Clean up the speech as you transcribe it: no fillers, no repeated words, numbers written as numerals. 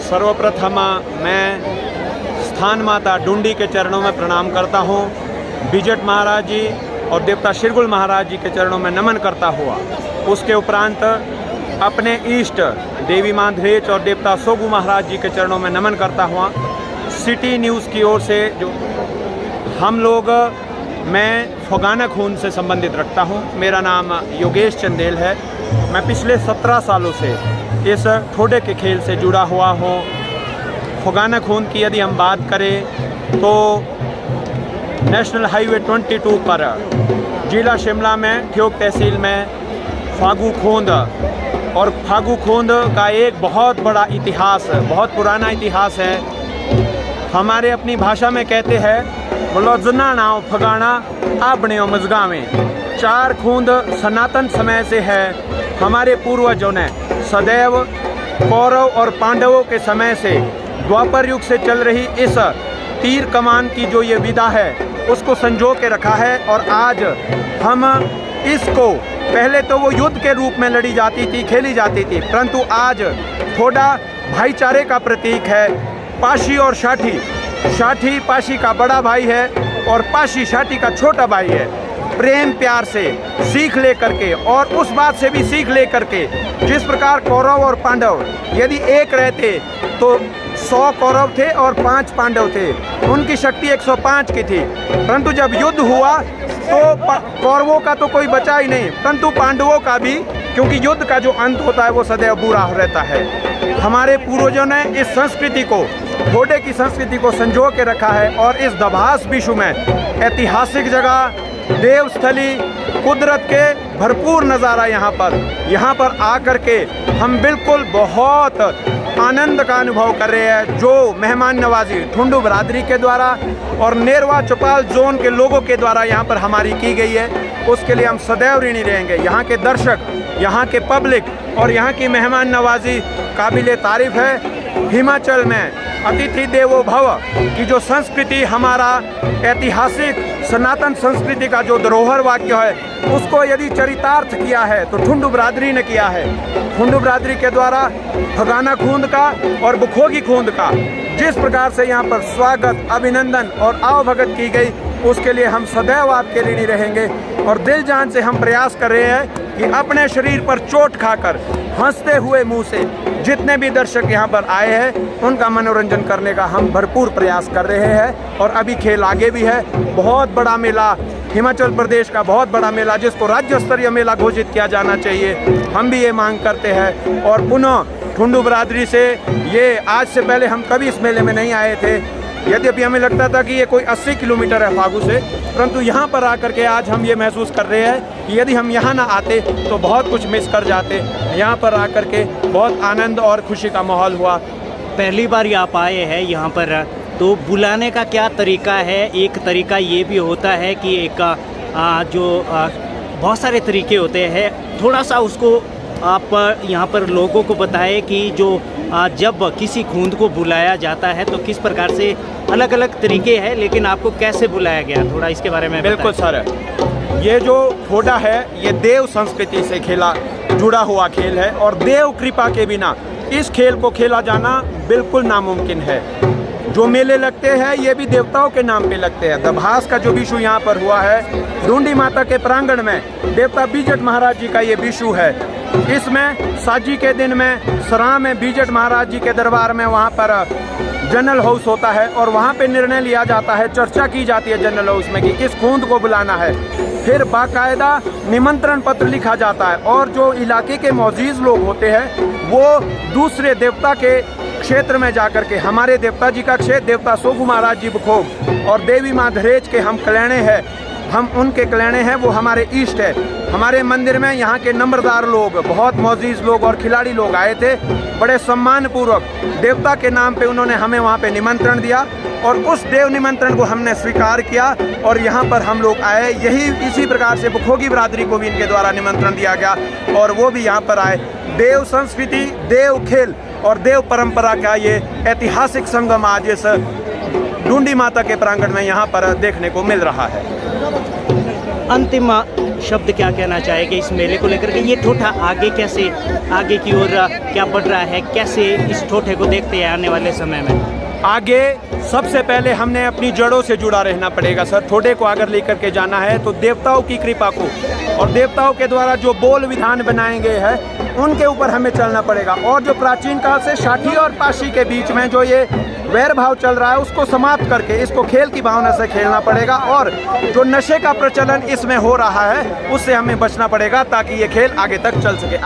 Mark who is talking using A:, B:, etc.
A: सर्वप्रथम मैं स्थान माता डुंडी के चरणों में प्रणाम करता हूँ। बिजट महाराज जी और देवता शिरगुल महाराज जी के चरणों में नमन करता हुआ उसके उपरांत अपने इष्ट देवी माँ धरेच और देवता सोगू महाराज जी के चरणों में नमन करता हुआ सिटी न्यूज़ की ओर से जो हम लोग मैं फोगाना खून से संबंधित रखता हूँ। मेरा नाम योगेश चंदेल है। मैं पिछले 17 सालों से इस ठोडे के खेल से जुड़ा हुआ हूँ। फोगाना खून की यदि हम बात करें तो नेशनल हाईवे 22 पर जिला शिमला में ठियोग तहसील में फागू खोंद और फागू खोंद का एक बहुत बड़ा इतिहास, बहुत पुराना इतिहास है। हमारे अपनी भाषा में कहते हैं बोलो जना नाव फगाना आपने मजगा में। 4 खूंद सनातन समय से है। हमारे पूर्वजों ने सदैव कौरव और पांडवों के समय से द्वापर युग से चल रही इस तीर कमान की जो ये विधा है उसको संजो के रखा है। और आज हम इसको, पहले तो वो युद्ध के रूप में लड़ी जाती थी, खेली जाती थी, परंतु आज थोड़ा भाईचारे का प्रतीक है। पाशी और शाठी, शाठी पाशी का बड़ा भाई है और पाशी शाठी का छोटा भाई है। प्रेम प्यार से सीख ले करके और उस बात से भी सीख ले करके जिस प्रकार कौरव और पांडव यदि एक रहते तो 100 कौरव थे और 5 पांडव थे, उनकी शक्ति 105 की थी। परंतु जब युद्ध हुआ तो कौरवों का तो कोई बचा ही नहीं, परंतु पांडवों का भी, क्योंकि युद्ध का जो अंत होता है वो सदैव बुरा रहता है। हमारे पूर्वजों ने इस संस्कृति को, ठोडे की संस्कृति को संजो के रखा है। और इस दभास विश्व में ऐतिहासिक जगह, देवस्थली, कुदरत के भरपूर नज़ारा यहाँ पर आकर के हम बिल्कुल बहुत आनंद का अनुभव कर रहे हैं। जो मेहमान नवाजी ठुंडू बरादरी के द्वारा और नेरवा चौपाल जोन के लोगों के द्वारा यहाँ पर हमारी की गई है, उसके लिए हम सदैव ऋणी रहेंगे। यहाँ के दर्शक, यहाँ के पब्लिक और यहाँ की मेहमान नवाजी काबिले तारीफ है। हिमाचल में अतिथि देवो भव की जो संस्कृति, हमारा ऐतिहासिक सनातन संस्कृति का जो धरोहर वाक्य है उसको यदि चरितार्थ किया है तो ठुंडू बरादरी ने किया है। ठुंडू बरादरी के द्वारा फगाना खूंद का और बुखोगी खूंद का जिस प्रकार से यहाँ पर स्वागत, अभिनंदन और आवभगत की गई, उसके लिए हम सदैव आपके ऋणी रहेंगे। और दिल जान से हम प्रयास कर रहे हैं कि अपने शरीर पर चोट खाकर हंसते हुए मुंह से जितने भी दर्शक यहाँ पर आए हैं उनका मनोरंजन करने का हम भरपूर प्रयास कर रहे हैं। और अभी खेल आगे भी है। बहुत बड़ा मेला, हिमाचल प्रदेश का बहुत बड़ा मेला जिसको राज्य स्तरीय मेला घोषित किया जाना चाहिए, हम भी ये मांग करते हैं। और पुनः ठुंडू बरादरी से ये, आज से पहले हम कभी इस मेले में नहीं आए थे, यद्यपि हमें लगता था कि ये कोई 80 किलोमीटर है फागू से, परंतु यहाँ पर आकर के आज हम ये महसूस कर रहे हैं कि यदि हम यहाँ ना आते तो बहुत कुछ मिस कर जाते। यहाँ पर आकर के बहुत आनंद और खुशी का माहौल हुआ।
B: पहली बार आप आए हैं यहाँ पर, तो बुलाने का क्या तरीका है? एक तरीका ये भी होता है कि एक बहुत सारे तरीके होते हैं, थोड़ा सा उसको आप यहाँ पर लोगों को बताएं कि जो जब किसी खूंद को बुलाया जाता है तो किस प्रकार से अलग अलग तरीके हैं, लेकिन आपको कैसे बुलाया गया, थोड़ा इसके बारे में
A: बिल्कुल सर, ये जो ठोडा है ये देव संस्कृति से जुड़ा हुआ खेल है और देव कृपा के बिना इस खेल को खेला जाना बिल्कुल नामुमकिन है। जो मेले लगते हैं ये भी देवताओं के नाम पे लगते हैं। दभास का जो विशु यहाँ पर हुआ है डुंडी माता के प्रांगण में, देवता बिजट महाराज जी का ये विशु है। इसमें साजी के दिन में सराह में बिजट महाराज जी के दरबार में वहाँ पर जनरल हाउस होता है और वहाँ पे निर्णय लिया जाता है, चर्चा की जाती है जनरल हाउस में कि किस खूंद को बुलाना है। फिर बाकायदा निमंत्रण पत्र लिखा जाता है और जो इलाके के मौजूद लोग होते हैं वो दूसरे देवता के क्षेत्र में जाकर के, हमारे देवता जी का क्षेत्र देवता सोगू महाराज जी बुखोग और देवी माँ धरेच के हम कल्याणे हैं, हम उनके कल्याणे हैं, वो हमारे ईष्ट है। हमारे मंदिर में यहाँ के नंबरदार लोग, बहुत मौजूद लोग और खिलाड़ी लोग आए थे। बड़े सम्मान पूर्वक देवता के नाम पे उन्होंने हमें वहाँ पे निमंत्रण दिया और उस देव निमंत्रण को हमने स्वीकार किया और यहाँ पर हम लोग आए। इसी प्रकार से बुखोगी बरादरी को भी इनके द्वारा निमंत्रण दिया गया और वो भी यहाँ पर आए। देव संस्कृति, देव खेल और देव परंपरा का ये ऐतिहासिक संगम आज इस डुंडी माता के प्रांगण में यहाँ पर देखने को मिल रहा है।
B: अंतिम शब्द क्या कहना चाहेंगे इस मेले को लेकर के? ये ठोठा आगे कैसे, आगे की ओर क्या बढ़ रहा है, कैसे इस ठोठे को देखते हैं आने वाले समय में?
A: आगे सबसे पहले हमने अपनी जड़ों से जुड़ा रहना पड़ेगा सर। ठोठे को अगर लेकर के जाना है तो देवताओं की कृपा को और देवताओं के द्वारा जो बोल विधान बनाए गए हैं उनके ऊपर हमें चलना पड़ेगा। और जो प्राचीन काल से षाठी और पाशी के बीच में जो ये वैर भाव चल रहा है उसको समाप्त करके इसको खेल की भावना से खेलना पड़ेगा। और जो नशे का प्रचलन इसमें हो रहा है उससे हमें बचना पड़ेगा ताकि ये खेल आगे तक चल सके।